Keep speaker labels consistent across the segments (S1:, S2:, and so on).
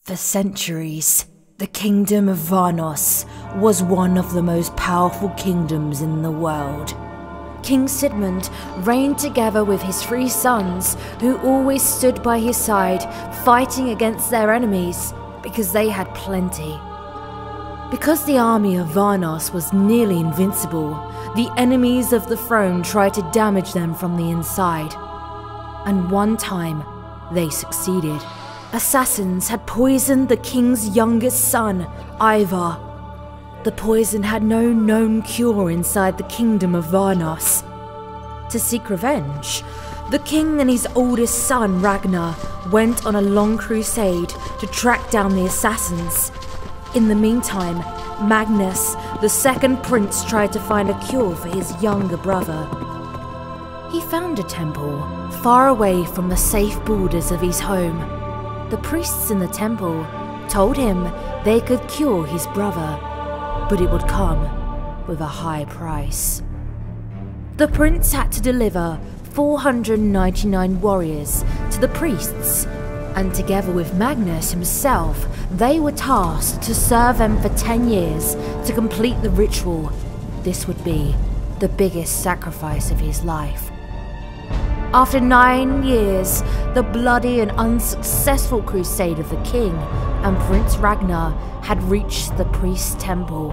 S1: For centuries, the kingdom of Vanos was one of the most powerful kingdoms in the world. King Sigmund reigned together with his 3 sons, who always stood by his side, fighting against their enemies, because they had plenty. Because the army of Vanos was nearly invincible, the enemies of the throne tried to damage them from the inside. And one time, they succeeded. Assassins had poisoned the king's youngest son, Ivar. The poison had no known cure inside the kingdom of Vanos. To seek revenge, the king and his oldest son, Ragnar, went on a long crusade to track down the assassins. In the meantime, Magnus, the second prince, tried to find a cure for his younger brother. He found a temple far away from the safe borders of his home. The priests in the temple told him they could cure his brother, but it would come with a high price. The prince had to deliver 499 warriors to the priests, and together with Magnus himself, they were tasked to serve them for 10 years to complete the ritual. This would be the biggest sacrifice of his life. After 9 years, the bloody and unsuccessful crusade of the king and Prince Ragnar had reached the priest's temple.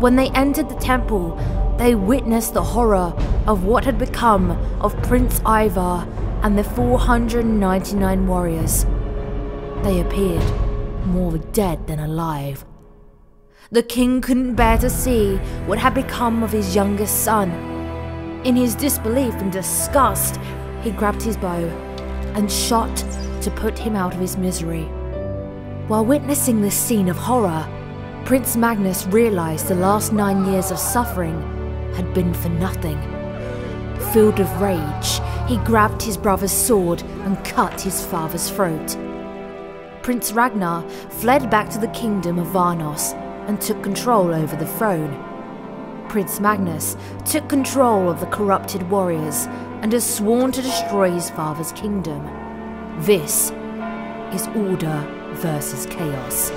S1: When they entered the temple, they witnessed the horror of what had become of Prince Ivar and the 499 warriors. They appeared more dead than alive. The king couldn't bear to see what had become of his youngest son. In his disbelief and disgust, he grabbed his bow and shot to put him out of his misery. While witnessing this scene of horror, Prince Magnus realized the last 9 years of suffering had been for nothing. Filled with rage, he grabbed his brother's sword and cut his father's throat. Prince Ragnar fled back to the kingdom of Vanos and took control over the throne. Prince Magnus took control of the corrupted warriors and has sworn to destroy his father's kingdom. This is order versus chaos.